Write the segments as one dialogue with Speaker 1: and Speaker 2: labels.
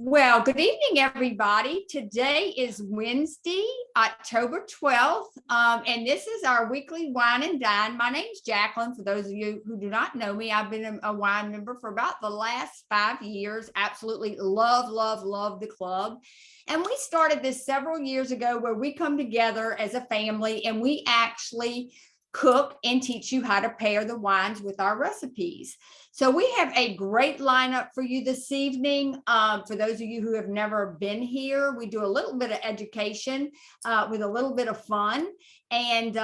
Speaker 1: Well, good evening, everybody. Today is Wednesday, October 12th, and this is our weekly Wine and Dine. My name's Jacqueline. For those of you who do not know me, I've been a wine member for about the last 5 years. Absolutely love the club. And we started this several years ago where we come together as a family and we actually cook and teach you how to pair the wines with our recipes. So we have a great lineup for you this evening. For those of you who have never been here, we do a little bit of education with a little bit of fun. And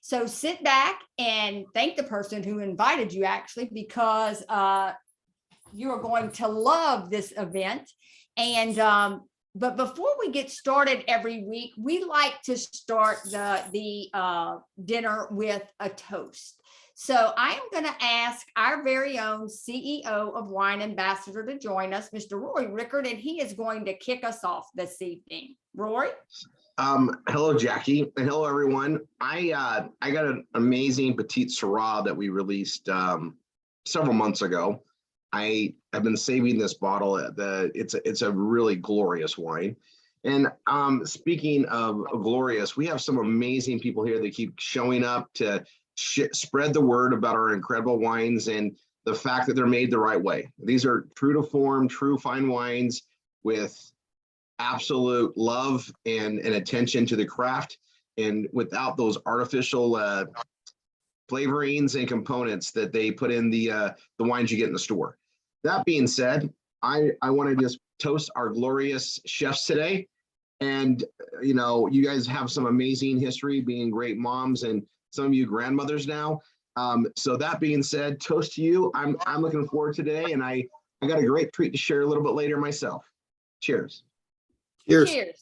Speaker 1: so sit back and thank the person who invited you, actually, because you are going to love this event. And but before we get started every week, we like to start the dinner with a toast. So I am going to ask our very own CEO of Wine Ambassador to join us, Mr. Roy Rickard, and he is going to kick us off this evening. Roy?
Speaker 2: Hello, Jackie, and hello, everyone. I got an amazing Petite Syrah that we released several months ago. I have been saving this bottle. It's a really glorious wine. And speaking of glorious, we have some amazing people here that keep showing up to spread the word about our incredible wines and the fact that they're made the right way. These are true to form, true fine wines with absolute love and attention to the craft, and without those artificial flavorings and components that they put in the wines you get in the store. That being said, I want to just toast our glorious chefs today. And, you know, you guys have some amazing history being great moms and some of you grandmothers now. So that being said, toast to you. I'm looking forward to today, and I got a great treat to share a little bit later myself. Cheers.
Speaker 1: Cheers. Cheers.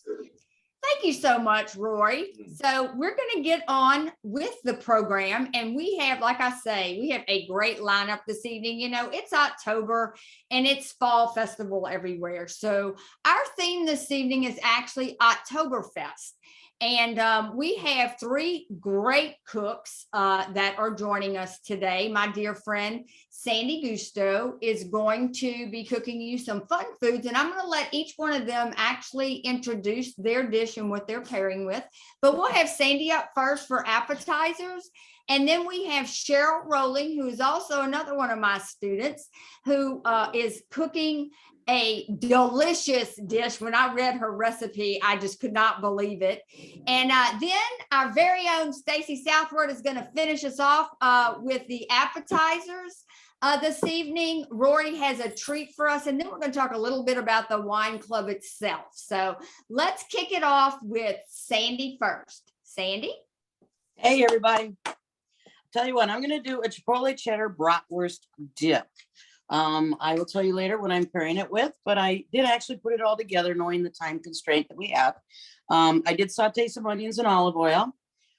Speaker 1: Thank you so much, Roy. So we're going to get on with the program, and we have, like I say, we have a great lineup this evening. You know, it's October and it's fall festival everywhere. So our theme this evening is actually Oktoberfest. And we have three great cooks that are joining us today. My dear friend, Sandy Gusto, is going to be cooking you some fun foods. And I'm going to let each one of them actually introduce their dish and what they're pairing with. But we'll have Sandy up first for appetizers. And then we have Cheryl Rowling, who is also another one of my students, who is cooking a delicious dish. When I read her recipe, I just could not believe it. And then our very own Stacy Southward is going to finish us off with the appetizers this evening. Rory has a treat for us, and then we're going to talk a little bit about the wine club itself. So let's kick it off with Sandy first. Sandy?
Speaker 3: Hey, everybody. Tell you what, I'm going to do a Chipotle cheddar bratwurst dip. I will tell you later what I'm pairing it with, but I did actually put it all together knowing the time constraint that we have. I did saute some onions in olive oil,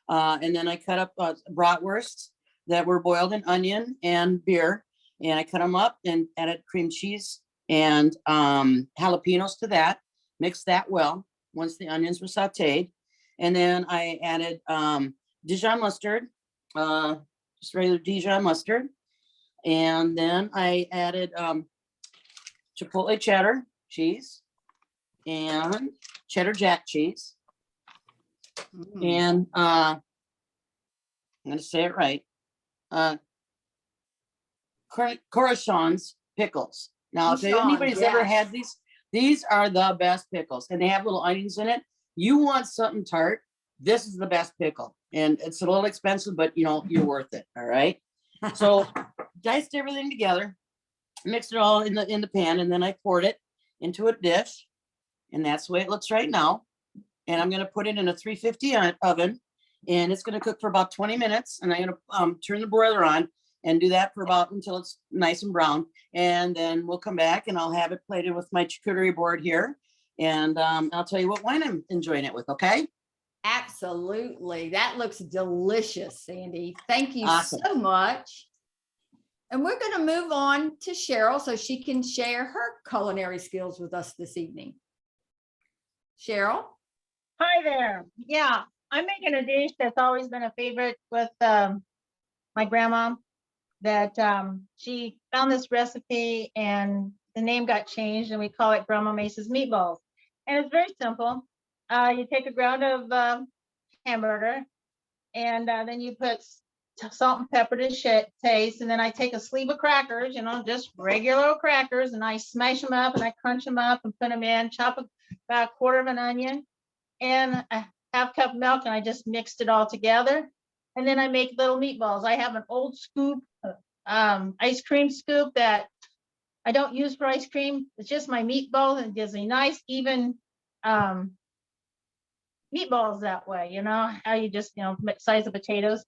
Speaker 3: and then I cut up bratwursts that were boiled in onion and beer, and I cut them up and added cream cheese and jalapenos to that, mixed that well once the onions were sauteed, and then I added Dijon mustard, just regular Dijon mustard. And then I added Chipotle cheddar cheese and cheddar jack cheese. And I'm going to say it right. Cornichons pickles. Now, if anybody's ever had these are the best pickles, and they have little onions in it. You want something tart, this is the best pickle. And it's a little expensive, but you know, you're worth it. All right. So diced everything together, mixed it all in the pan, and then I poured it into a dish, and that's the way it looks right now. And I'm going to put it in a 350 oven, and it's going to cook for about 20 minutes. And I'm going to turn the broiler on and do that for about until it's nice and brown. And then we'll come back, and I'll have it plated with my charcuterie board here, and I'll tell you what wine I'm enjoying it with. Okay.
Speaker 1: Absolutely. That looks delicious, Sandy. Thank you
Speaker 3: Awesome.
Speaker 1: so much. And we're going to move on to Cheryl so she can share her culinary skills with us this evening. Cheryl?
Speaker 4: Hi there. Yeah, I'm making a dish that's always been a favorite with my grandma, that she found this recipe and the name got changed and we call it Grandma Mesa's Meatballs. And it's very simple. You take a ground of hamburger and then you put salt and pepper to taste. And then I take a sleeve of crackers, just regular old crackers, and I smash them up and I crunch them up and put them in, about a quarter of an onion and a half cup of milk, and I just mixed it all together. And then I make little meatballs. I have an old scoop, ice cream scoop that I don't use for ice cream. It's just my meatballs, and it gives me nice, even meatballs that way, how you just, size of potatoes.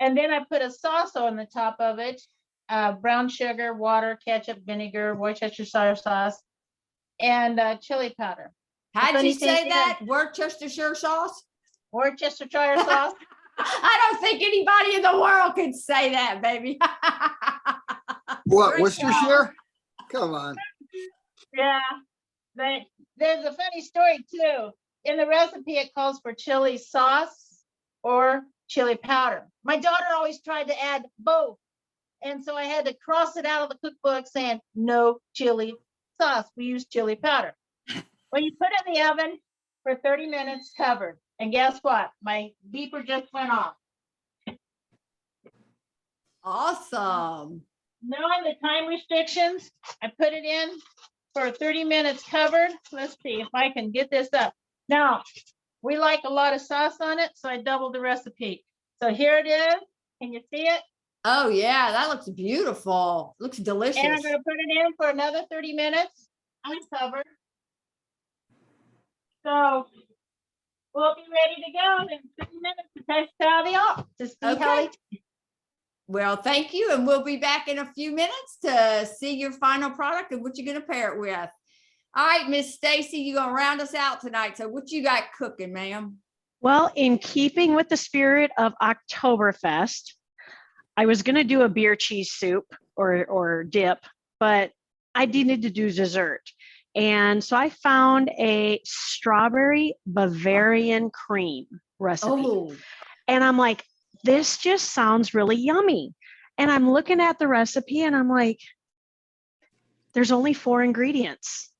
Speaker 4: And then I put a sauce on the top of it, brown sugar, water, ketchup, vinegar, Worcestershire sauce, and chili powder.
Speaker 1: How'd you say that? Worcestershire sauce?
Speaker 4: Worcestershire sauce.
Speaker 1: I don't think anybody in the world could say that, baby.
Speaker 5: What,
Speaker 4: Great
Speaker 5: Worcestershire? Come on.
Speaker 4: Yeah, but there's a funny story too. In the recipe, it calls for chili sauce or chili powder. My daughter always tried to add both. And so I had to cross it out of the cookbook saying no chili sauce. We use chili powder. Well, you put it in the oven for 30 minutes covered. And guess what? My beeper just went off.
Speaker 1: Awesome.
Speaker 4: Knowing the time restrictions, I put it in for 30 minutes covered. Let's see if I can get this up. Now, we like a lot of sauce on it, so I doubled the recipe. So here it is. Can you see it?
Speaker 1: Oh yeah, that looks beautiful. Looks delicious.
Speaker 4: And I'm going to put it in for another 30 minutes uncovered. So we'll be ready to go in 30 minutes to test how they are. To see how
Speaker 1: Okay. Well, thank you. And we'll be back in a few minutes to see your final product and what you're going to pair it with. All right, Miss Stacy, you're going to round us out tonight. So what you got cooking, ma'am?
Speaker 6: Well, in keeping with the spirit of Oktoberfest, I was going to do a beer cheese soup or dip, but I needed to do dessert. And so I found a strawberry Bavarian cream recipe.
Speaker 1: Oh,
Speaker 6: And I'm like, this just sounds really yummy. And I'm looking at the recipe and I'm like, there's only 4 ingredients: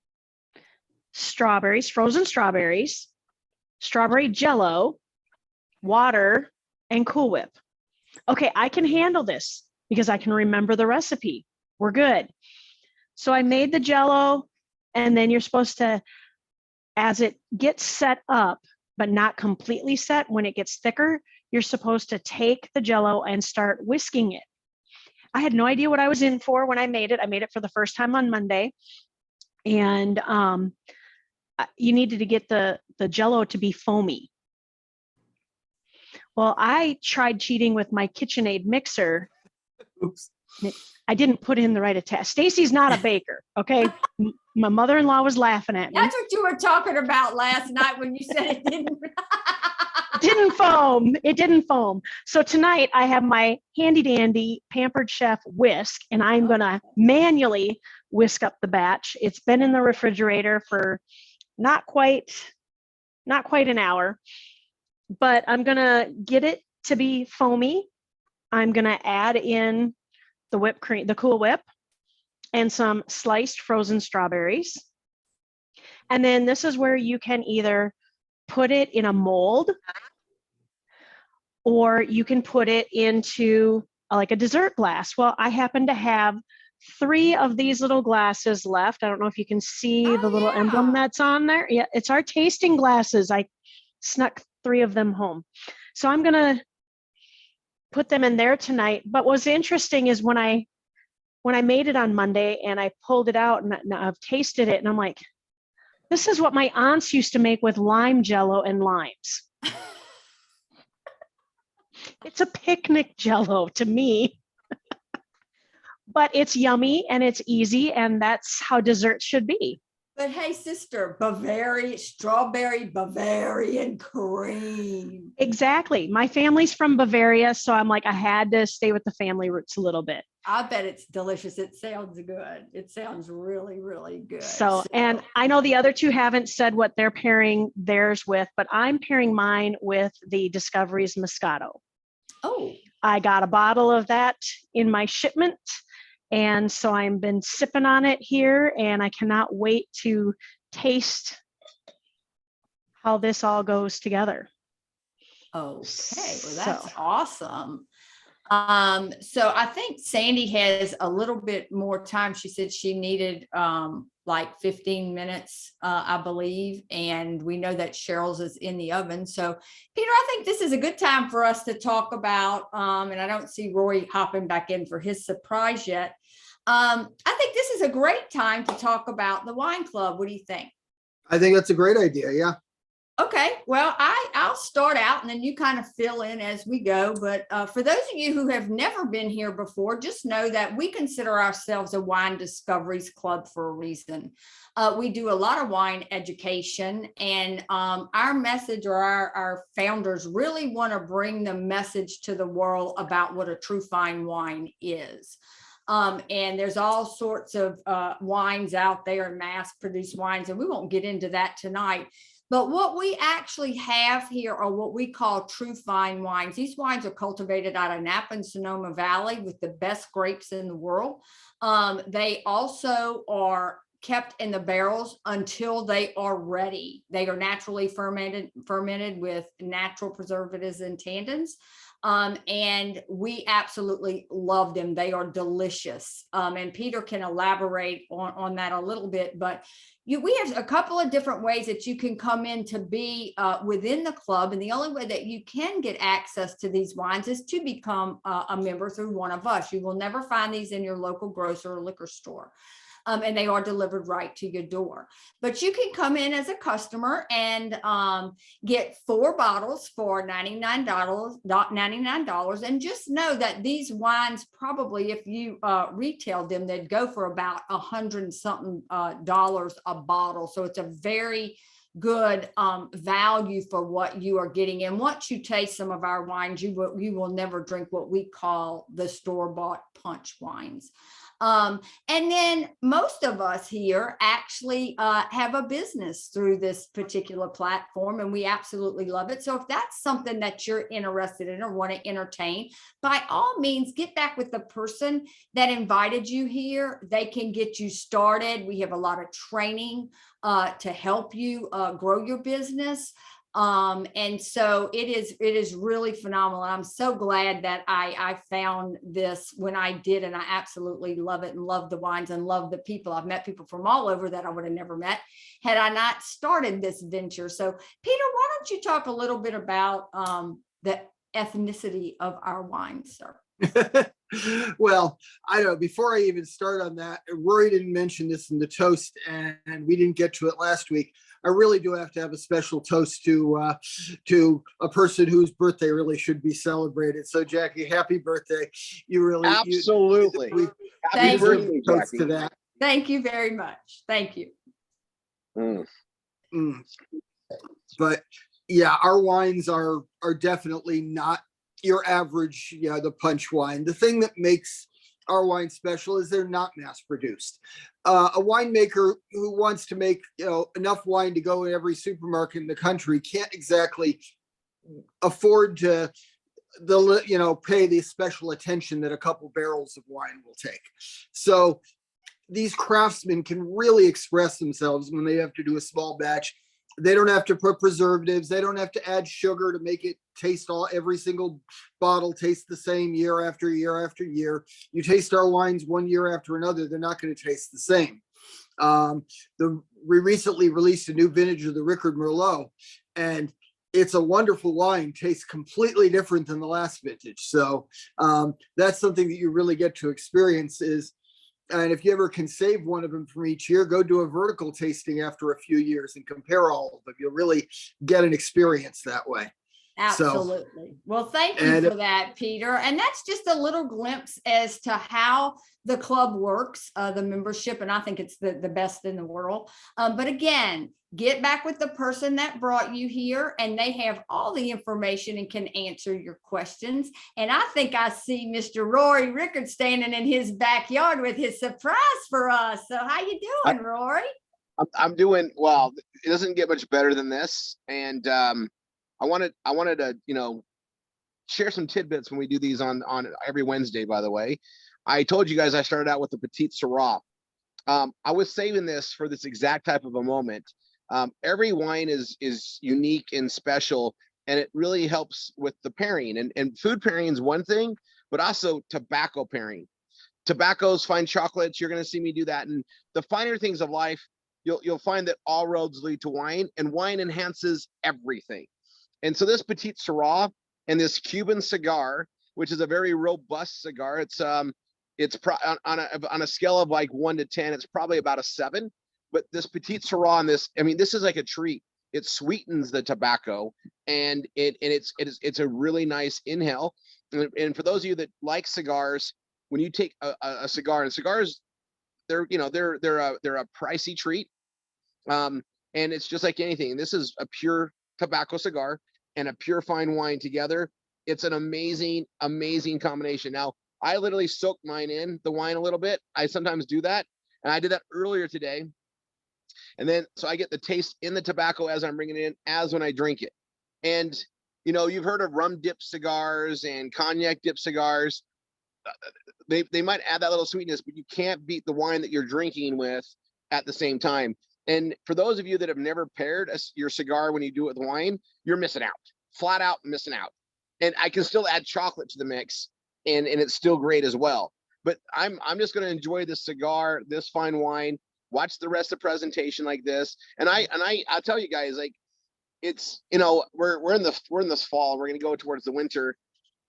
Speaker 6: strawberries, frozen strawberries, strawberry jello, water, and Cool Whip. Okay, I can handle this because I can remember the recipe. We're good. So I made the jello, and then you're supposed to, as it gets set up, but not completely set, when it gets thicker, you're supposed to take the jello and start whisking it. I had no idea what I was in for when I made it. I made it for the first time on Monday. And you needed to get the jello to be foamy. Well, I tried cheating with my KitchenAid mixer.
Speaker 5: Oops.
Speaker 6: I didn't put in the right attach. Stacy's not a baker, okay? My mother-in-law was laughing at me.
Speaker 1: that's what you were talking about last night when you said it didn't.
Speaker 6: It didn't foam. It didn't foam. So tonight I have my handy dandy Pampered Chef whisk, and I'm going to manually whisk up the batch. It's been in the refrigerator for not quite an hour, but I'm going to get it to be foamy. I'm going to add in the whipped cream, the Cool Whip, and some sliced frozen strawberries. And then this is where you can either put it in a mold, or you can put it into like a dessert glass. Well, I happen to have 3 of these little glasses left. I don't know if you can see the little emblem that's on there. Yeah, it's our tasting glasses. I snuck 3 of them home. So I'm gonna put them in there tonight. But what's interesting is when I made it on Monday and I pulled it out and I've tasted it, and I'm like, this is what my aunts used to make with lime jello and limes. It's a picnic jello to me, but it's yummy and it's easy, and that's how desserts should be.
Speaker 1: But hey, sister, strawberry Bavarian cream.
Speaker 6: Exactly. My family's from Bavaria, so I'm like, I had to stay with the family roots a little bit.
Speaker 1: I bet it's delicious. It sounds good. It sounds really, really good.
Speaker 6: So, and I know the other 2 haven't said what they're pairing theirs with, but I'm pairing mine with the Discovery's Moscato.
Speaker 1: Oh,
Speaker 6: I got a bottle of that in my shipment, And so I've been sipping on it here, and I cannot wait to taste how this all goes together.
Speaker 1: Okay, well, that's
Speaker 6: So.
Speaker 1: awesome. So I think Sandy has a little bit more time. She said she needed like 15 minutes, I believe. And we know that Cheryl's is in the oven. So Peter, I think this is a good time for us to talk about, and I don't see Roy hopping back in for his surprise yet. I think this is a great time to talk about the wine club. What do you think?
Speaker 5: I think that's a great idea. Yeah.
Speaker 1: Okay, well, I'll start out and then you kind of fill in as we go. But for those of you who have never been here before, just know that we consider ourselves a wine discoveries club for a reason. We do a lot of wine education, and our message, or our founders really want to bring the message to the world about what a true fine wine is. And there's all sorts of wines out there, mass produced wines, and we won't get into that tonight. But what we actually have here are what we call true fine wines. These wines are cultivated out of Napa and Sonoma Valley with the best grapes in the world. They also are kept in the barrels until they are ready. They are naturally fermented with natural preservatives and tannins. And we absolutely love them. They are delicious. And Peter can elaborate on that a little bit, but we have a couple of different ways that you can come in to be within the club. And the only way that you can get access to these wines is to become a member through one of us. You will never find these in your local grocer or liquor store. And they are delivered right to your door. But you can come in as a customer and get 4 bottles for $99. And just know that these wines, probably if you retail them, they'd go for about $100 something dollars a bottle. So it's a very good value for what you are getting. And once you taste some of our wines, you will never drink what we call the store-bought punch wines. And then most of us here actually have a business through this particular platform, and we absolutely love it. So if that's something that you're interested in or want to entertain, by all means, get back with the person that invited you here. They can get you started. We have a lot of training to help you grow your business. And so it is really phenomenal. I'm so glad that I found this when I did, and I absolutely love it and love the wines and love the people. I've met people from all over that I would have never met had I not started this venture. So Peter, why don't you talk a little bit about the ethnicity of our wines, sir?
Speaker 5: Well, I don't know. Before I even start on that, Rory didn't mention this in the toast, and we didn't get to it last week. I really do have to have a special toast to a person whose birthday really should be celebrated. So, Jackie, happy birthday! You really
Speaker 7: absolutely.
Speaker 5: Happy
Speaker 1: birthday,
Speaker 5: toast to that.
Speaker 1: Thank you very much. Thank you.
Speaker 5: But yeah, our wines are definitely not your average, the punch wine. The thing that makes our wine special is they're not mass produced. A winemaker who wants to make enough wine to go in every supermarket in the country can't exactly afford to pay the special attention that a couple barrels of wine will take. So these craftsmen can really express themselves when they have to do a small batch. They don't have to put preservatives. They don't have to add sugar to make it taste every single bottle tastes the same year after year after year. You taste our wines one year after another, they're not going to taste the same. We recently released a new vintage of the Rickard Merlot, and it's a wonderful wine, tastes completely different than the last vintage. So that's something that you really get to experience and if you ever can save one of them from each year, go do a vertical tasting after a few years and compare all of them. You'll really get an experience that way.
Speaker 1: Absolutely. Well, thank you for that, Peter. And that's just a little glimpse as to how the club works, the membership, and I think it's the best in the world. But again, get back with the person that brought you here, and they have all the information and can answer your questions. And I think I see Mr. Rory Rickard standing in his backyard with his surprise for us. So how you doing, Rory?
Speaker 7: I'm doing well. It doesn't get much better than this, and I wanted to share some tidbits when we do these on every Wednesday. By the way, I told you guys I started out with the Petite Syrah. I was saving this for this exact type of a moment. Every wine is unique and special, and it really helps with the pairing. And food pairing is one thing, but also tobacco pairing. Tobaccos, fine chocolates, you're going to see me do that. And the finer things of life, you'll find that all roads lead to wine, and wine enhances everything. And so this Petite Syrah and this Cuban cigar, which is a very robust cigar, it's on a scale of like 1 to 10, it's probably about a 7. But this Petite Syrah and this, I mean, this is like a treat. It sweetens the tobacco, and it's a really nice inhale. And for those of you that like cigars, when you take a cigar, and cigars, they're a pricey treat, and it's just like anything. This is a pure tobacco cigar and a pure fine wine together. It's an amazing combination. Now, I literally soak mine in the wine a little bit. I sometimes do that, and I did that earlier today. And then, so I get the taste in the tobacco as I'm bringing it in, as when I drink it. And, you've heard of rum dip cigars and cognac dip cigars. They might add that little sweetness, but you can't beat the wine that you're drinking with at the same time. And for those of you that have never paired your cigar when you do it with wine, you're missing out, flat out missing out. And I can still add chocolate to the mix, and it's still great as well. But I'm just going to enjoy this cigar, this fine wine, watch the rest of the presentation like this. And I'll tell you guys, like, it's, we're in this fall, we're going to go towards the winter.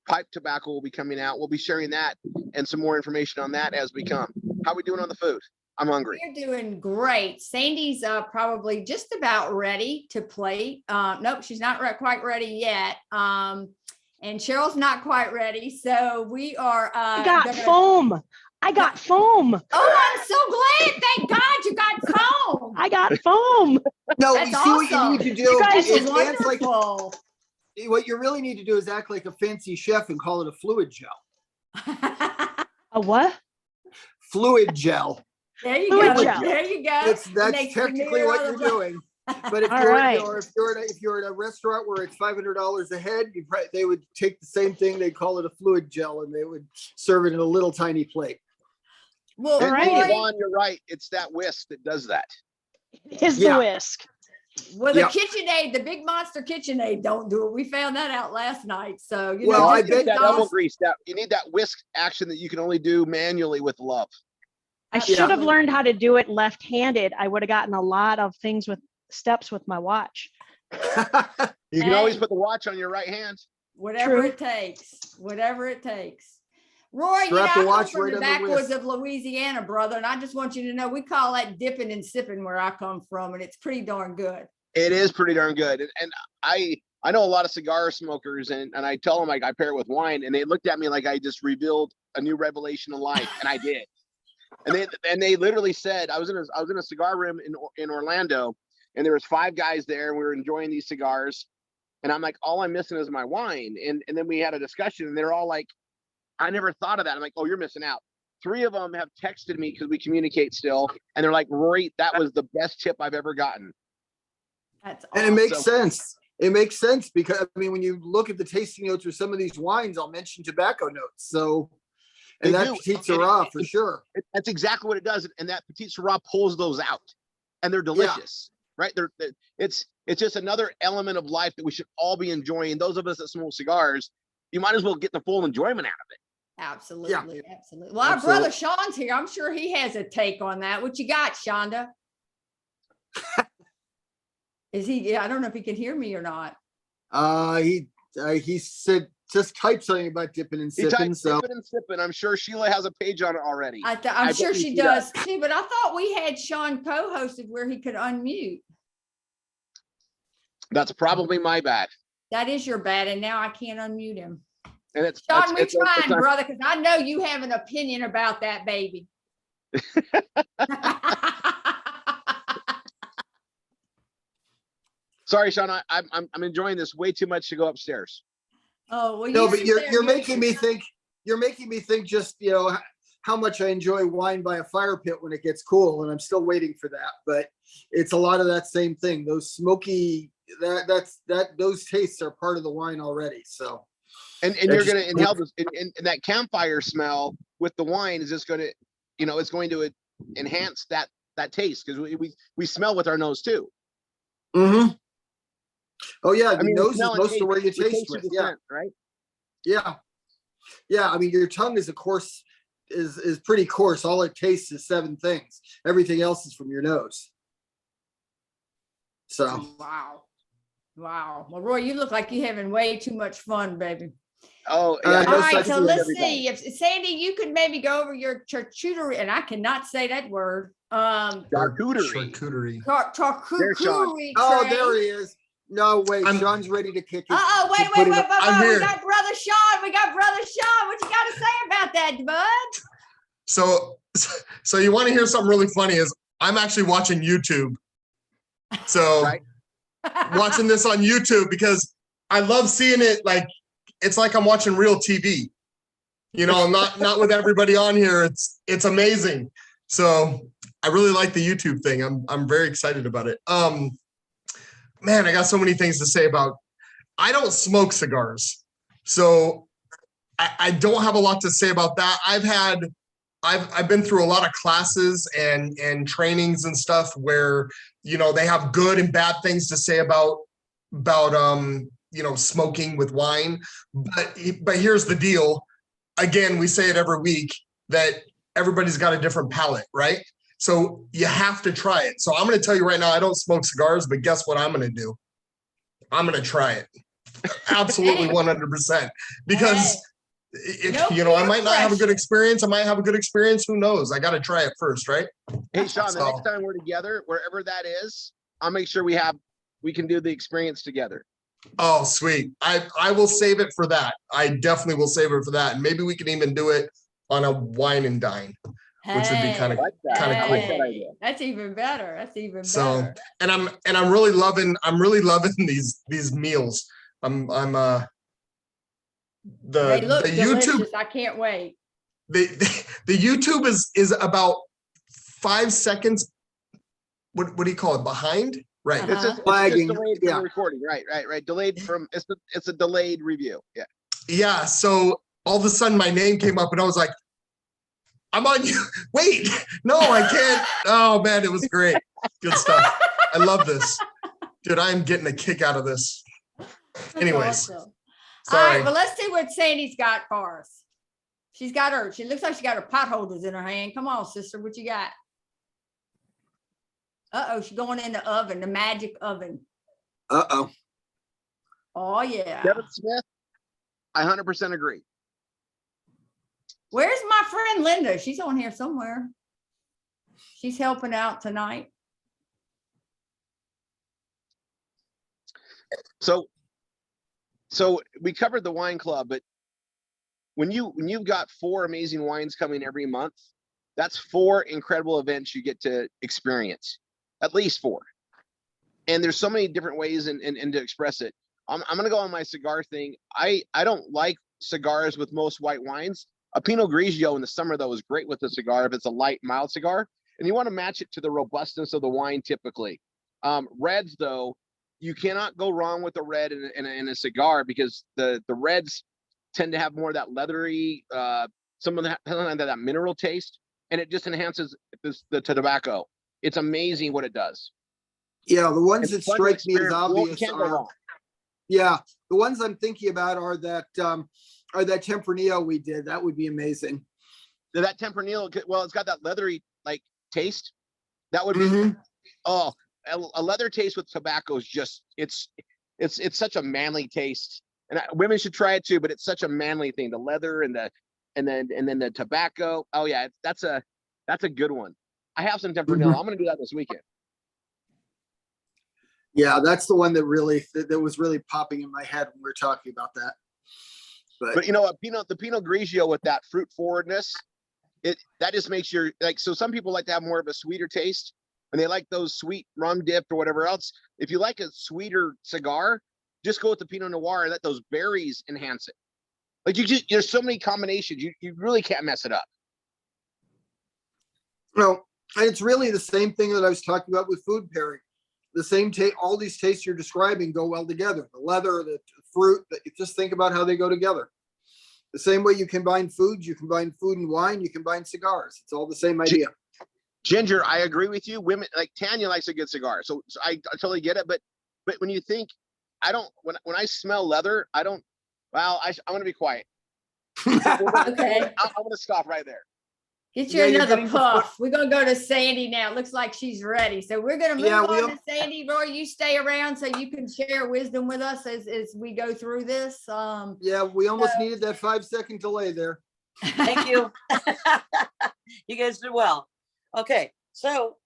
Speaker 7: Pipe tobacco will be coming out. We'll be sharing that and some more information on that as we come. How are we doing on the food? I'm hungry.
Speaker 1: You're doing great. Sandy's probably just about ready to plate. Nope, she's not quite ready yet. And Cheryl's not quite ready. So we are.
Speaker 6: I got foam. I got foam.
Speaker 1: Oh, I'm so glad. Thank God you got foam.
Speaker 6: I got foam.
Speaker 5: No,
Speaker 1: That's
Speaker 5: you see what you
Speaker 1: awesome.
Speaker 5: need to do.
Speaker 6: You guys
Speaker 5: is
Speaker 1: That's
Speaker 5: dance like
Speaker 1: wonderful.
Speaker 5: what you really need to do is act like a fancy chef and call it a fluid gel.
Speaker 6: A what?
Speaker 5: Fluid gel.
Speaker 1: There you
Speaker 6: Fluid
Speaker 1: go.
Speaker 6: gel.
Speaker 1: There you go.
Speaker 5: That's
Speaker 1: Makes the
Speaker 5: technically
Speaker 1: mirror
Speaker 5: what
Speaker 1: on
Speaker 5: you're
Speaker 1: the-
Speaker 5: doing. But if
Speaker 6: All
Speaker 5: you're,
Speaker 6: right.
Speaker 5: if you're at a restaurant where it's $500 a head, they would take the same thing. They call it a fluid gel, and they would serve it in a little tiny plate.
Speaker 1: Well,
Speaker 7: And
Speaker 6: right.
Speaker 1: Roy,
Speaker 7: Yvonne, you're right. It's that whisk that does that.
Speaker 6: Is
Speaker 5: Yeah.
Speaker 6: the whisk.
Speaker 1: well, the
Speaker 5: Yep.
Speaker 1: KitchenAid, the big monster KitchenAid don't do it. We found that out last night. So,
Speaker 5: Well, I
Speaker 1: just
Speaker 5: bet
Speaker 1: use
Speaker 7: that
Speaker 1: those.
Speaker 7: double grease. That you need that whisk action that you can only do manually with love.
Speaker 6: I should have
Speaker 1: Absolutely.
Speaker 6: learned how to do it left-handed. I would have gotten a lot of things with steps with my watch.
Speaker 7: You can always
Speaker 1: Hey.
Speaker 7: put the watch on your right hand.
Speaker 1: Whatever
Speaker 6: True.
Speaker 1: it takes. Whatever it takes. Roy,
Speaker 5: Strap
Speaker 1: I
Speaker 5: the
Speaker 1: come
Speaker 5: watch
Speaker 1: from
Speaker 5: right
Speaker 1: the
Speaker 5: on the
Speaker 1: backwoods
Speaker 5: wrist.
Speaker 1: of Louisiana, brother, and I just want you to know we call that dipping and sipping where I come from, and it's pretty darn good.
Speaker 7: It is pretty darn good. And I know a lot of cigar smokers, and I tell them like I pair it with wine, and they looked at me like I just revealed a new revelation of life, and I did. And they literally said I was in a cigar room in Orlando, and there was 5 guys there, and we were enjoying these cigars, and I'm like, all I'm missing is my wine. And then we had a discussion, and they're all like, I never thought of that. I'm like, oh, you're missing out. 3 of them have texted me because we communicate still, and they're like, Rory, that was the best tip I've ever gotten.
Speaker 1: That's
Speaker 5: And it
Speaker 1: awesome.
Speaker 5: makes sense. It makes sense because, I mean, when you look at the tasting notes for some of these wines, I'll mention tobacco notes. So, and
Speaker 7: They
Speaker 5: that
Speaker 7: do.
Speaker 5: Petite Syrah for sure.
Speaker 7: That's exactly what it does, and that Petite Syrah pulls those out, and they're delicious, right? It's just another element of life that we should all be enjoying. Those of us that smoke cigars, you might as well get the full enjoyment out of it.
Speaker 1: Absolutely. Absolutely. Well, our brother Sean's here. I'm sure he has a take on that. What you got, Shonda? Is he? Yeah, I don't know if he can hear me or not.
Speaker 5: He said just type something about dipping and
Speaker 7: He
Speaker 5: sipping.
Speaker 7: types
Speaker 5: So
Speaker 7: sipping and sipping. I'm sure Sheila has a page on it already.
Speaker 1: I'm
Speaker 7: I
Speaker 1: sure
Speaker 7: believe
Speaker 1: she
Speaker 7: he
Speaker 1: does too, but I thought we had Sean co-hosted where he could unmute.
Speaker 7: That's probably my bad.
Speaker 1: That is your bad, and now I can't unmute him.
Speaker 7: And it's
Speaker 1: Sean, we're
Speaker 7: it's
Speaker 1: trying, brother, because I know you have an opinion about that baby.
Speaker 7: sorry, Sean. I'm enjoying this way too much to go upstairs.
Speaker 1: Oh, well,
Speaker 5: no,
Speaker 1: you
Speaker 5: but
Speaker 1: sit
Speaker 5: you're
Speaker 1: there,
Speaker 5: you're making me think. You're making me think. Just how much I enjoy wine by a fire pit when it gets cool, and I'm still waiting for that. But it's a lot of that same thing. Those smoky those tastes are part of the wine already. So
Speaker 7: And you're gonna inhale this and that campfire smell with the wine is just going to, it's going to enhance that taste because we smell with our nose too.
Speaker 5: Mm-hmm. Oh yeah, the
Speaker 7: I mean,
Speaker 5: nose is
Speaker 7: smell and
Speaker 5: most of
Speaker 7: taste-
Speaker 5: where you
Speaker 7: we
Speaker 5: taste
Speaker 7: through
Speaker 5: with.
Speaker 7: the
Speaker 5: Yeah,
Speaker 7: scent, right?
Speaker 5: yeah, yeah. I mean, your tongue is, of course, is pretty coarse. All it tastes is 7 things. Everything else is from your nose. So
Speaker 1: Wow. Wow. Well, Roy, you look like you're having way too much fun, baby.
Speaker 7: Oh, yeah.
Speaker 5: No
Speaker 1: All right,
Speaker 5: such
Speaker 1: so
Speaker 5: thing
Speaker 1: let's
Speaker 7: every time.
Speaker 1: see. If Sandy, you could maybe go over your charcuterie, and I cannot say that word.
Speaker 7: Charcuterie.
Speaker 8: Charcuterie.
Speaker 7: There's Sean.
Speaker 1: Charcuterie
Speaker 5: oh,
Speaker 1: tray.
Speaker 5: there he is. No, wait,
Speaker 8: I'm-
Speaker 5: Sean's ready to kick it.
Speaker 1: Uh-oh, wait,
Speaker 5: to put it
Speaker 1: wait,
Speaker 5: up.
Speaker 8: I'm
Speaker 1: we
Speaker 8: here.
Speaker 1: got brother Sean. We got brother Sean. What you got to say about that, bud?
Speaker 8: So you want to hear something really funny is I'm actually watching YouTube. So
Speaker 7: Right.
Speaker 8: watching this on YouTube because I love seeing it. Like, it's like I'm watching real TV, not with everybody on here. It's amazing. So I really like the YouTube thing. I'm very excited about it. Man, I got so many things to say about, I don't smoke cigars. So I don't have a lot to say about that. I've been through a lot of classes and trainings and stuff where, they have good and bad things to say about smoking with wine. But here's the deal. Again, we say it every week that everybody's got a different palate, right? So you have to try it. So I'm going to tell you right now, I don't smoke cigars, but guess what I'm going to do? I'm going to try it. Absolutely 100%. Because I might not have a good experience. I might have a good experience. Who knows? I got to try it first, right?
Speaker 7: Hey, Sean, the
Speaker 8: So-
Speaker 7: next time we're together, wherever that is, I'll make sure we can do the experience together.
Speaker 8: Oh, sweet. I will save it for that. I definitely will save it for that. And maybe we can even do it on a wine and dine, which would be kind
Speaker 7: I
Speaker 8: of
Speaker 7: like that.
Speaker 8: Kinda
Speaker 7: I
Speaker 8: cool.
Speaker 7: like that idea.
Speaker 1: That's even better. That's even
Speaker 8: so.
Speaker 1: better.
Speaker 8: And I'm really loving these meals. The
Speaker 1: They look
Speaker 8: YouTube
Speaker 1: delicious. I can't wait.
Speaker 8: the YouTube is about 5 seconds. What do you call it? Behind? Right.
Speaker 1: Uh-huh.
Speaker 7: It's just
Speaker 5: Flagging,
Speaker 7: delayed from
Speaker 5: yeah.
Speaker 7: the recording. Right. Delayed from it's a delayed review. Yeah.
Speaker 8: Yeah. So all of a sudden my name came up and I was like, I'm on you. Wait, no, I can't. Oh man, it was great. Good stuff. I love this. Dude, I'm getting a kick out of this.
Speaker 1: That's
Speaker 8: Anyways,
Speaker 1: awesome. All
Speaker 8: sorry.
Speaker 1: right, well, let's see what Sandy's got for us. She looks like she got her pot holders in her hand. Come on, sister, what you got? Uh-oh, she's going in the oven, the magic oven.
Speaker 5: Uh-oh.
Speaker 1: Oh, yeah.
Speaker 7: Kevin Smith, I 100% agree.
Speaker 1: Where's my friend Linda? She's on here somewhere. She's helping out tonight.
Speaker 7: So we covered the wine club, but when you've got 4 amazing wines coming every month, that's 4 incredible events you get to experience, at least 4. And there's so many different ways and to express it. I'm gonna go on my cigar thing. I don't like cigars with most white wines. A Pinot Grigio in the summer though is great with a cigar if it's a light, mild cigar, and you want to match it to the robustness of the wine typically. Reds though, you cannot go wrong with a red in a cigar because the reds tend to have more of that leathery, some of that mineral taste, and it just enhances the tobacco. It's amazing what it does.
Speaker 5: Yeah, the ones
Speaker 7: It's
Speaker 5: that
Speaker 7: fun to
Speaker 5: strike me as
Speaker 7: experience. Well, you
Speaker 5: obvious
Speaker 7: can't go
Speaker 5: are,
Speaker 7: wrong.
Speaker 5: yeah, the ones I'm thinking about are that Tempranillo we did. That would be amazing.
Speaker 7: That Tempranillo, well, it's got that leathery like taste. That would be
Speaker 5: Mhm.
Speaker 7: a leather taste with tobacco is just it's such a manly taste, and women should try it too. But it's such a manly thing. The leather and then the tobacco. Oh yeah, that's a good one. I have some Tempranillo.
Speaker 5: Mhm.
Speaker 7: I'm gonna do that this weekend.
Speaker 5: Yeah, that's the one that was really popping in my head when we were talking about that.
Speaker 7: But you know what, the Pinot Grigio with that fruit forwardness, that just makes your so some people like to have more of a sweeter taste and they like those sweet rum dipped or whatever else. If you like a sweeter cigar, just go with the Pinot Noir and let those berries enhance it. Like there's so many combinations, you really can't mess it up.
Speaker 5: No, and it's really the same thing that I was talking about with food pairing. The same all these tastes you're describing go well together. The leather, the fruit, just think about how they go together. The same way you combine foods, you combine food and wine, you combine cigars. It's all the same idea.
Speaker 7: Ginger, I agree with you. Women like Tanya likes a good cigar, so I totally get it. But when you think, I don't when I smell leather, I don't. Well, I'm gonna be quiet.
Speaker 1: Okay.
Speaker 7: I'm gonna stop right there.
Speaker 1: Get you
Speaker 5: Yeah, you're
Speaker 1: another
Speaker 5: getting the
Speaker 1: puff. We're gonna go to Sandy now. It looks like she's ready. So we're gonna move
Speaker 5: Yeah, we
Speaker 1: on
Speaker 5: al-
Speaker 1: to Sandy. Roy, you stay around so you can share wisdom with us as we go through this.
Speaker 5: Yeah, we almost
Speaker 1: So-
Speaker 5: needed that 5-second delay there.
Speaker 3: Thank you. You guys did well. Okay, so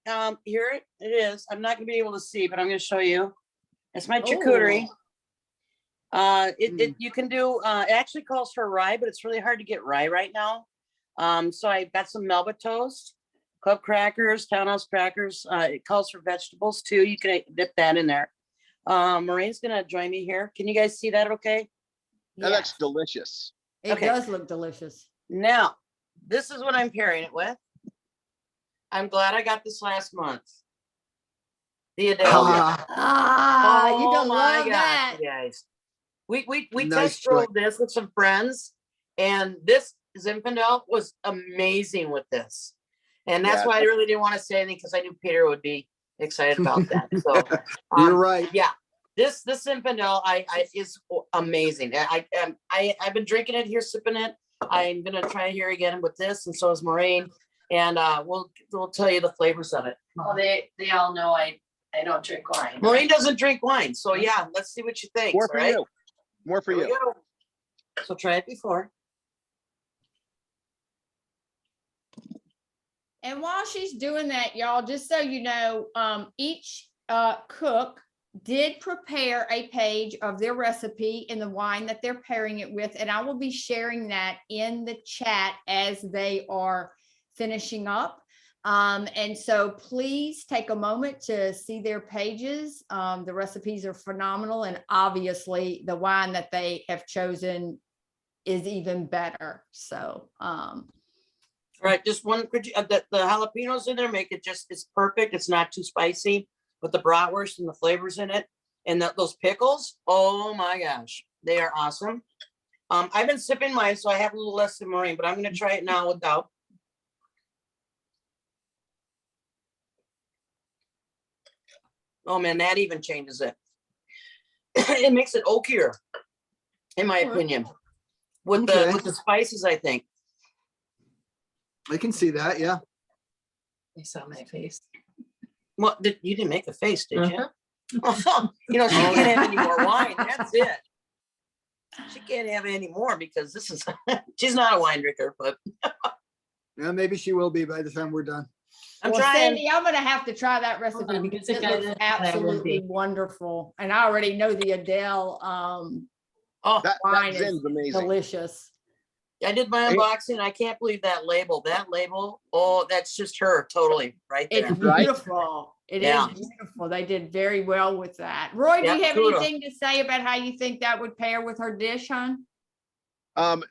Speaker 3: here it is. I'm not gonna be able to see, but I'm gonna show you. It's my charcuterie. You can do, it actually calls for rye, but it's really hard to get rye right now. So I got some Melba toast, club crackers, townhouse crackers. It calls for vegetables too. You can dip that in there. Maureen's gonna join me here. Can you guys see that okay?
Speaker 7: That
Speaker 1: Yes,
Speaker 7: looks delicious.
Speaker 1: it
Speaker 3: Okay.
Speaker 1: does look delicious.
Speaker 3: Now, this is what I'm pairing it with. I'm glad I got this last month. The Adele.
Speaker 1: Ah, you're gonna
Speaker 3: my
Speaker 1: love
Speaker 3: gosh,
Speaker 1: that.
Speaker 3: you guys. We
Speaker 5: Nice
Speaker 3: test drove this with some friends, and this Zinfandel was amazing with this. And that's
Speaker 7: Yeah.
Speaker 3: why I really didn't want to say anything, because I knew Peter would be excited about that. So
Speaker 5: You're right.
Speaker 3: yeah, this Zinfandel I is amazing. I've been drinking it here, sipping it. I'm gonna try it here again with this, and so is Maureen. And we'll tell you the flavors of it. Oh, they all know I don't drink wine. Maureen doesn't drink wine, so yeah, let's see what you think.
Speaker 7: More for you. More for you.
Speaker 3: So try it before.
Speaker 1: And while she's doing that, y'all, just so you know, each cook did prepare a page of their recipe in the wine that they're pairing it with, and I will be sharing that in the chat as they are finishing up. And so please take a moment to see their pages. The recipes are phenomenal, and obviously the wine that they have chosen is even better. So,
Speaker 3: All right, just one, the jalapenos in there make it just, it's perfect. It's not too spicy with the bratwurst and the flavors in it. And those pickles, oh my gosh, they are awesome. I've been sipping mine, so I have a little less than Maureen, but I'm gonna try it now without. Oh man, that even changes it. It makes it oakier, in my opinion, with
Speaker 5: Okay.
Speaker 3: the spices, I think.
Speaker 5: I can see that. Yeah.
Speaker 9: You saw my face.
Speaker 3: Well, you didn't make a face, did you?
Speaker 9: Uh-huh.
Speaker 3: You know, she can't have any more wine. That's it. She can't have any more because this is, she's not a wine drinker, but
Speaker 5: Yeah, maybe she will be by the time we're done.
Speaker 3: I'm
Speaker 1: well,
Speaker 3: trying.
Speaker 1: Sandy, I'm gonna have to try that recipe
Speaker 9: on,
Speaker 1: because
Speaker 9: it's
Speaker 1: it
Speaker 9: a
Speaker 1: looks
Speaker 9: good
Speaker 1: absolutely
Speaker 9: recipe.
Speaker 1: wonderful. And I already know the Adele
Speaker 3: Oh,
Speaker 7: That
Speaker 1: wine is
Speaker 7: zin's amazing.
Speaker 1: delicious.
Speaker 3: I did my
Speaker 7: Hey.
Speaker 3: unboxing. I can't believe that label. That label. Oh, that's just her totally right there.
Speaker 1: It's
Speaker 7: Right?
Speaker 1: beautiful. It is
Speaker 3: Yeah.
Speaker 1: beautiful. They did very well with that. Roy, do
Speaker 3: Yeah,
Speaker 1: you have
Speaker 3: kudos.
Speaker 1: anything to say about how you think that would pair with her dish, hon?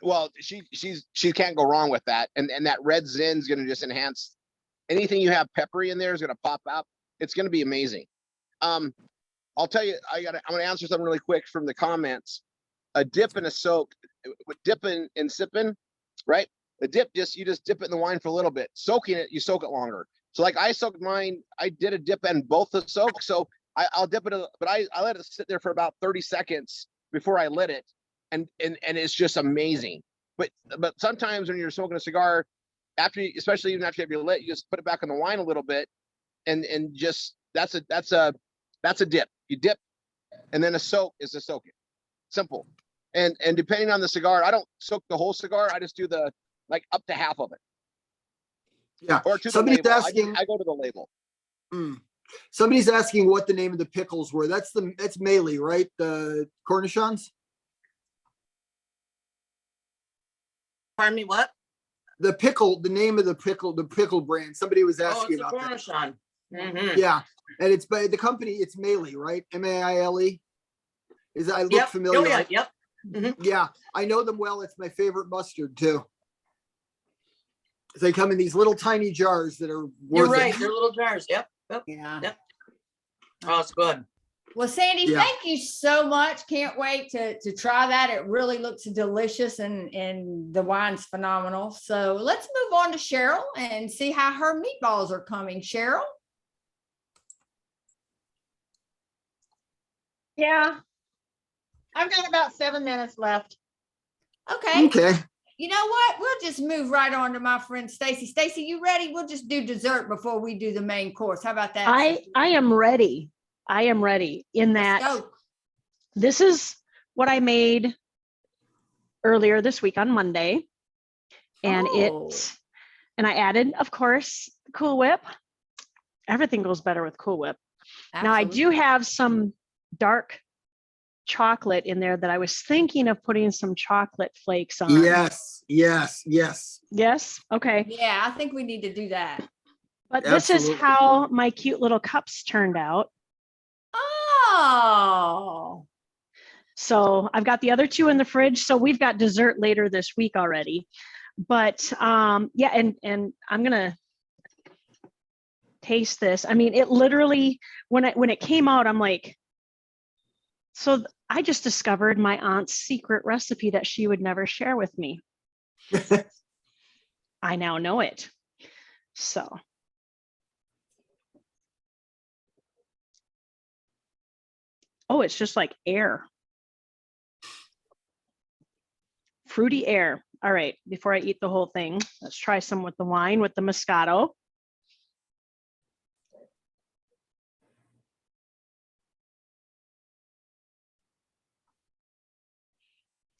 Speaker 7: Well, she can't go wrong with that. And that red zin's gonna just enhance anything you have peppery in there is gonna pop out. It's gonna be amazing. I'll tell you, I'm gonna answer something really quick from the comments. A dip and a soak, with dipping and sipping, right? The dip, you just dip it in the wine for a little bit. Soaking it, you soak it longer. So like I soaked mine, I did a dip and both the soak. So I'll dip it, but I let it sit there for about 30 seconds before I lit it. And it's just amazing. But sometimes when you're smoking a cigar, especially even after you have your lit, you just put it back in the wine a little bit, and just that's a dip. You dip, and then a soak is a soak. Simple. And depending on the cigar, I don't soak the whole cigar. I just do like up to half of it.
Speaker 5: Yeah.
Speaker 7: Or to
Speaker 5: Somebody's
Speaker 7: the label.
Speaker 5: asking.
Speaker 7: I go to the label.
Speaker 5: Somebody's asking what the name of the pickles were. That's Mealy, right? The Cornichons.
Speaker 3: Pardon me, what?
Speaker 5: The name of the pickle brand. Somebody was
Speaker 3: Oh,
Speaker 5: asking
Speaker 3: it's a
Speaker 5: about that.
Speaker 3: Cornichon. Mhm.
Speaker 5: Yeah, and it's by the company. It's Mealy, right? Maile. I look
Speaker 3: Yep.
Speaker 5: familiar?
Speaker 3: Oh, yeah.
Speaker 5: right?
Speaker 3: Yep.
Speaker 5: Yeah, I know them well. It's my favorite mustard too. They come in these little tiny jars that are
Speaker 3: You're
Speaker 5: worth
Speaker 3: right.
Speaker 5: it.
Speaker 3: They're little jars. Yep. Yep.
Speaker 1: Yeah.
Speaker 3: Yep. Oh, it's good.
Speaker 1: Well, Sandy,
Speaker 5: Yeah.
Speaker 1: thank you so much. Can't wait to try that. It really looks delicious and the wine's phenomenal. So let's move on to Cheryl and see how her meatballs are coming. Cheryl?
Speaker 4: Yeah. I've got about 7 minutes left.
Speaker 1: Okay.
Speaker 5: Okay.
Speaker 1: You know what? We'll just move right on to my friend Stacy. Stacy, you ready? We'll just do dessert before we do the main course. How about that?
Speaker 6: I am ready. I am ready in
Speaker 1: Let's
Speaker 6: that
Speaker 1: go.
Speaker 6: this is what I made earlier this week on Monday. And
Speaker 1: Oh.
Speaker 6: and I added, of course, Cool Whip. Everything goes better with Cool Whip. Now I do
Speaker 1: Absolutely.
Speaker 6: have some dark chocolate in there that I was thinking of putting some chocolate flakes on.
Speaker 5: Yes, yes, yes.
Speaker 6: Yes. Okay.
Speaker 1: Yeah, I think we need to do that.
Speaker 6: But this is
Speaker 5: Absolutely.
Speaker 6: how my cute little cups turned out.
Speaker 1: Oh.
Speaker 6: So I've got the other two in the fridge. So we've got dessert later this week already. But yeah, and I'm gonna taste this. I mean, it literally when it came out, I'm like, so I just discovered my aunt's secret recipe that she would never share with me. I now know it. So oh, it's just like air. Fruity air. All right, before I eat the whole thing, let's try some with the wine with the Moscato.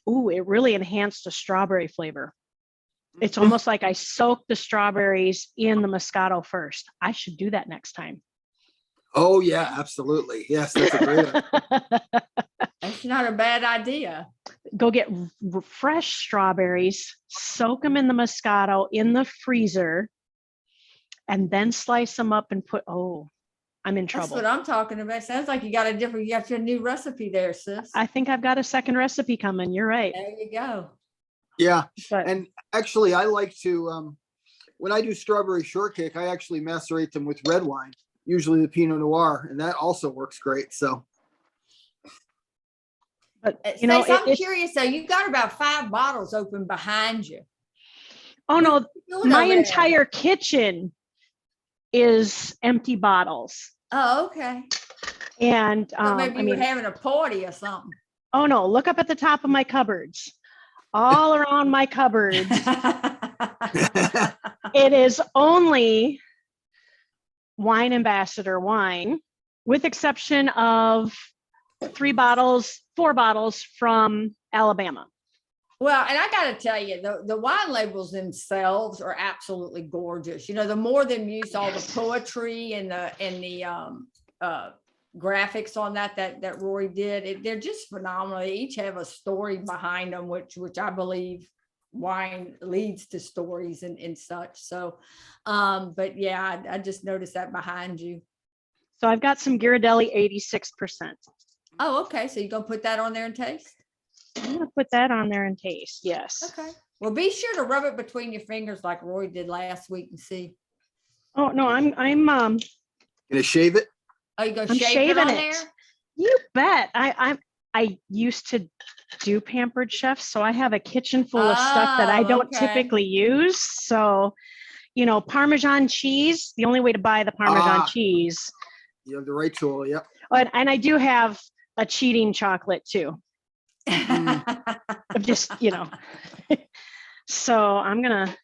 Speaker 6: Ooh, it really enhanced the strawberry flavor. It's almost like I soaked the strawberries in the Moscato first. I should do that next time.
Speaker 5: Oh yeah, absolutely. Yes, that's a great idea.
Speaker 1: That's not a bad idea.
Speaker 6: Go get fresh strawberries, soak them in the Moscato in the freezer, and then slice them up and put, oh, I'm in
Speaker 1: That's
Speaker 6: trouble.
Speaker 1: what I'm talking about. Sounds like you got your new recipe there, sis.
Speaker 6: I think I've got a second recipe coming. You're right.
Speaker 1: There you go.
Speaker 5: Yeah,
Speaker 6: But
Speaker 5: and actually, I like to when I do strawberry shortcake, I actually macerate them with red wine, usually the Pinot Noir, and that also works great. So
Speaker 6: you know,
Speaker 1: Stacey, I'm curious though. You got about 5 bottles open behind you.
Speaker 6: oh no,
Speaker 1: Doing
Speaker 6: my
Speaker 1: over there?
Speaker 6: entire kitchen is empty bottles.
Speaker 1: Oh, okay.
Speaker 6: And
Speaker 1: So maybe
Speaker 6: I
Speaker 1: you were
Speaker 6: mean,
Speaker 1: having a party or something.
Speaker 6: oh no, look up at the top of my cupboards. All around my cupboards, it is only wine ambassador wine, with exception of 4 bottles from Alabama.
Speaker 1: Well, and I got to tell you, the wine labels themselves are absolutely gorgeous. You know, the more than use all the poetry and the graphics on that Rory did, they're just phenomenal. They each have a story behind them, which I believe wine leads to stories and such. So, but yeah, I just noticed that behind you.
Speaker 6: So I've got some Ghirardelli 86%.
Speaker 1: Oh, okay. So you're gonna put that on there and taste?
Speaker 6: I'm gonna put that on there and taste. Yes.
Speaker 1: Okay. Well, be sure to rub it between your fingers like Roy did last week and see.
Speaker 6: Oh no, I'm
Speaker 5: gonna shave it.
Speaker 1: Oh, you gonna
Speaker 6: I'm
Speaker 1: shave it
Speaker 6: shaving
Speaker 1: on
Speaker 6: it.
Speaker 1: there?
Speaker 6: You bet. I used to do Pampered Chef, so I have a kitchen full of stuff that I
Speaker 1: Oh,
Speaker 6: don't
Speaker 1: okay.
Speaker 6: typically use. So, you know, Parmesan cheese, the only way to buy the Parmesan cheese.
Speaker 5: You have the right tool. Yep.
Speaker 6: And I do have a cheating chocolate too. Just, you know. So I'm gonna,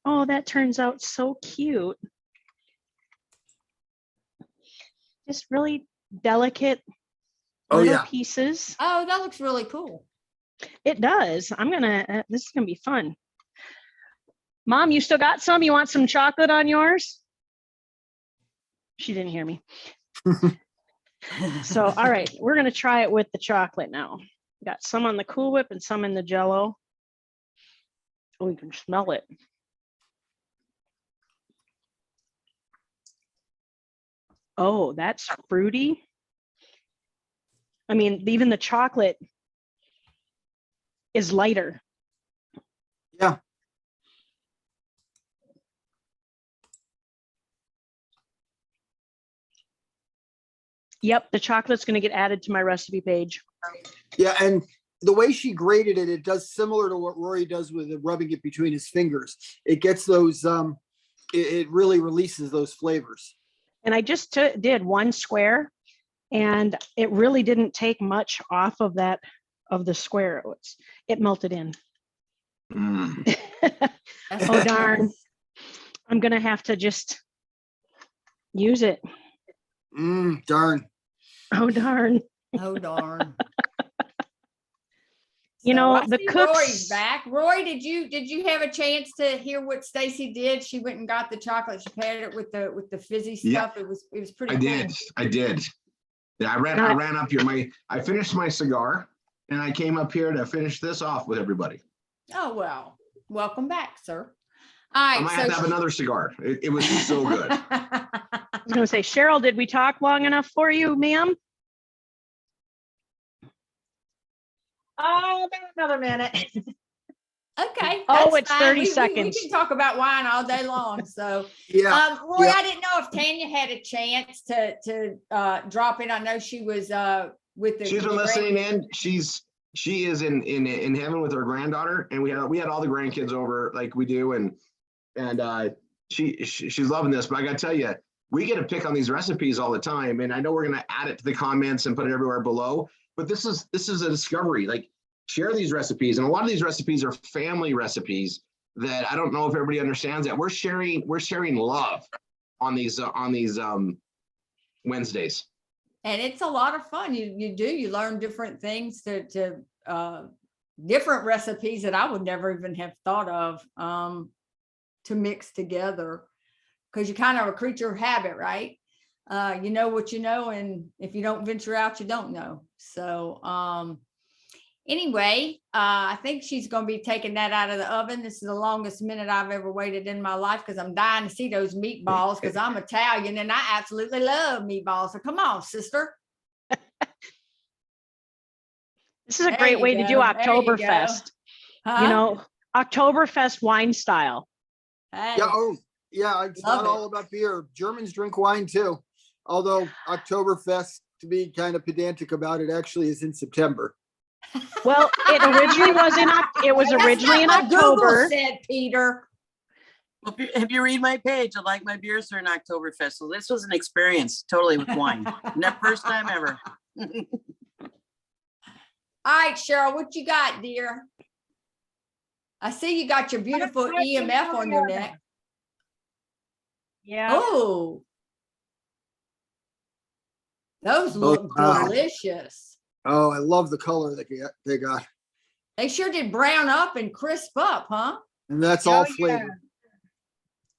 Speaker 6: oh, that turns out so cute. Just really delicate little pieces.
Speaker 1: Oh, that looks really cool.
Speaker 6: It does. This is gonna be fun. Mom, you still got some? You want some chocolate on yours? She didn't hear me. So, all right, we're gonna try it with the chocolate now. Got some on the Cool Whip and some in the Jello. Oh, you can smell it. Oh, that's fruity. I mean, even the chocolate is lighter.
Speaker 5: Yeah.
Speaker 6: Yep, the chocolate's going to get added to my recipe page.
Speaker 5: Yeah, and the way she grated it, it does similar to what Rory does with rubbing it between his fingers. It gets those, it really releases those flavors.
Speaker 6: And I just did one square, and it really didn't take much off of that, of the square. It melted in.
Speaker 2: Mm.
Speaker 6: Oh, darn. I'm going to have to just use it.
Speaker 5: Darn.
Speaker 6: Oh, darn.
Speaker 1: Oh, darn.
Speaker 6: You
Speaker 1: So
Speaker 6: know,
Speaker 1: I
Speaker 6: the
Speaker 1: see
Speaker 6: cooks.
Speaker 1: Roy's back. Roy, did you have a chance to hear what Stacy did? She went and got the chocolate. She paired it with the fizzy
Speaker 2: Yeah.
Speaker 1: stuff. It was pretty
Speaker 2: I
Speaker 1: cool.
Speaker 2: did. Yeah, I ran up here. I finished my cigar and I came up here to finish this off with everybody.
Speaker 1: Oh, well, welcome back, sir. All
Speaker 2: I
Speaker 1: right.
Speaker 2: might have to have another cigar. It was so good.
Speaker 6: I was going to say, Cheryl, did we talk long enough for you, ma'am?
Speaker 4: Oh, about another minute.
Speaker 1: Okay.
Speaker 6: Oh,
Speaker 1: that's
Speaker 6: it's
Speaker 1: fine.
Speaker 6: 30
Speaker 1: We
Speaker 6: seconds.
Speaker 1: can talk about wine all day long. So,
Speaker 5: Yeah.
Speaker 1: Roy,
Speaker 5: yeah.
Speaker 1: I didn't know if Tanya had a chance to drop in. I know she was with the.
Speaker 2: She's been listening in. She is in heaven with her granddaughter, and we had all the grandkids over like we do, and she's loving this. But I got to tell you, we get to pick on these recipes all the time, and I know we're going to add it to the comments and put it everywhere below. But this is a discovery. Like, share these recipes, and a lot of these recipes are family recipes that I don't know if everybody understands that we're sharing love on these Wednesdays.
Speaker 1: And it's a lot of fun. You learn different things to different recipes that I would never even have thought of to mix together, because you're kind of a creature of habit, right? You know what you know, and if you don't venture out, you don't know. So anyway, I think she's going to be taking that out of the oven. This is the longest minute I've ever waited in my life, because I'm dying to see those meatballs, because I'm Italian and I absolutely love meatballs. So come on, sister.
Speaker 6: This is a
Speaker 1: There
Speaker 6: great
Speaker 1: you
Speaker 6: way to do
Speaker 1: go. There you go.
Speaker 6: Oktoberfest.
Speaker 1: Huh?
Speaker 6: You know, Oktoberfest wine style.
Speaker 1: Hey,
Speaker 5: Yeah. Oh, yeah. It's
Speaker 1: Love
Speaker 5: not all about beer. Germans drink wine too. Although Oktoberfest, to be kind of pedantic about it, actually is in September.
Speaker 6: Well, it originally was
Speaker 1: that's
Speaker 6: originally in
Speaker 1: not what Google
Speaker 6: October.
Speaker 1: said, Peter.
Speaker 3: Well, if you read my page, I like my beers during Oktoberfest. So this was an experience totally with wine. First time ever.
Speaker 1: All right, Cheryl, what you got, dear? I see you got your beautiful EMF on your neck.
Speaker 4: Yeah.
Speaker 1: Oh, those look
Speaker 5: wow.
Speaker 1: delicious.
Speaker 5: Oh, I love the color that they got.
Speaker 1: They sure did brown up and crisp up, huh?
Speaker 5: And that's
Speaker 4: Oh,
Speaker 5: all
Speaker 4: yeah.
Speaker 5: flavor.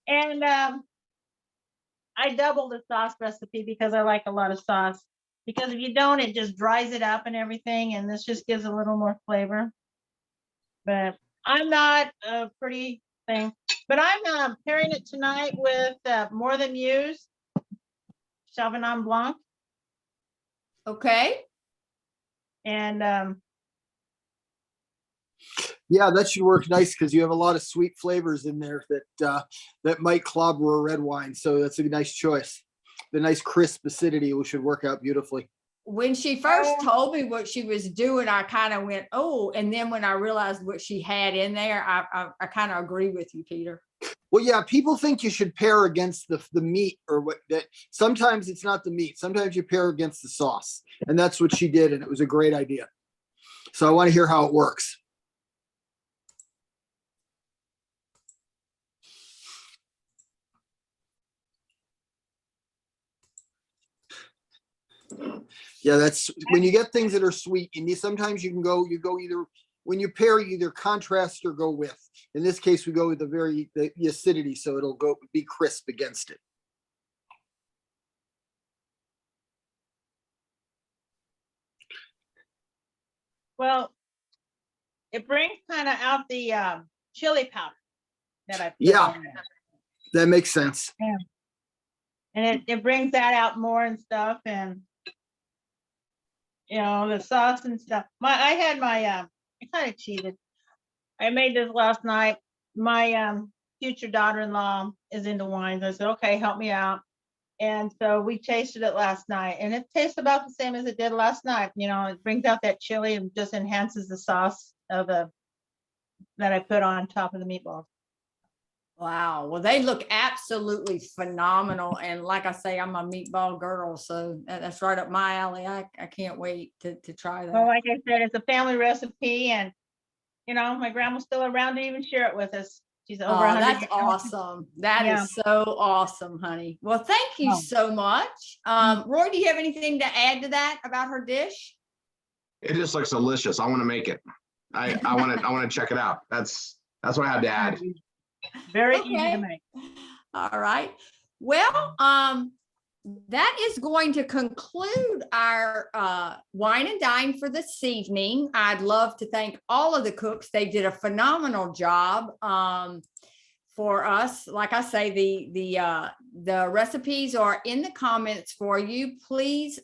Speaker 4: And I doubled the sauce recipe because I like a lot of sauce. Because if you don't, it just dries it up and everything, and this just gives a little more flavor. But I'm not a pretty thing. But I'm pairing it tonight with More Than Used Sauvignon Blanc.
Speaker 1: Okay.
Speaker 4: And
Speaker 5: Yeah, that should work nice because you have a lot of sweet flavors in there that might clobber a red wine. So that's a nice choice. The nice crisp acidity should work out beautifully.
Speaker 1: When she first told me what she was doing, I kind of went, oh, and then when I realized what she had in there, I kind of agree with you, Peter.
Speaker 5: Well, yeah, people think you should pair against the meat or what that sometimes it's not the meat. Sometimes you pair against the sauce. And that's what she did. And it was a great idea. So I want to hear how it works. Yeah, that's when you get things that are sweet. And sometimes you go either when you pair, you either contrast or go with. In this case, we go with the acidity, so it'll be crisp against it.
Speaker 4: well, it brings kind of out the chili powder that I put
Speaker 5: Yeah.
Speaker 4: in there.
Speaker 5: That makes sense.
Speaker 4: And it brings that out more and stuff, and the sauce and stuff. I had my I kind of cheated. I made this last night. My future daughter-in-law is into wines. I said, okay, help me out. And so we tasted it last night, and it tastes about the same as it did last night. You know, it brings out that chili and just enhances the sauce of that I put on top of the meatballs.
Speaker 1: Wow. Well, they look absolutely phenomenal. And like I say, I'm a meatball girl, so that's right up my alley. I can't wait to try
Speaker 4: Well,
Speaker 1: that.
Speaker 4: like I said, it's a family recipe, and you know, my grandma's still around to even share it with us. She's over
Speaker 1: Oh,
Speaker 4: 100
Speaker 1: that's
Speaker 4: years.
Speaker 1: awesome. That
Speaker 4: Yeah.
Speaker 1: is so awesome, honey. Well, thank you
Speaker 4: Oh.
Speaker 1: so much. Roy, do you have anything to add to that about her dish?
Speaker 2: It just looks delicious. I want to make it. I want to check it out. That's what I had to add.
Speaker 4: Very easy
Speaker 1: Okay.
Speaker 4: to make.
Speaker 1: All right. Well, that is going to conclude our wine and dine for this evening. I'd love to thank all of the cooks. They did a phenomenal job for us. Like I say, the recipes are in the comments for you. Please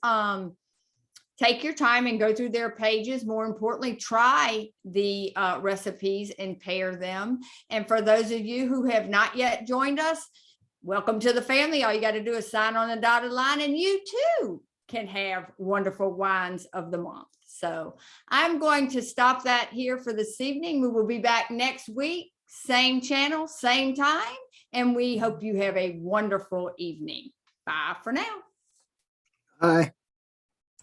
Speaker 1: take your time and go through their pages. More importantly, try the recipes and pair them. And for those of you who have not yet joined us, welcome to the family. All you got to do is sign on the dotted line, and you too can have wonderful wines of the month. So I'm going to stop that here for this evening. We will be back next week, same channel, same time, and we hope you have a wonderful evening. Bye for now.
Speaker 5: Hi.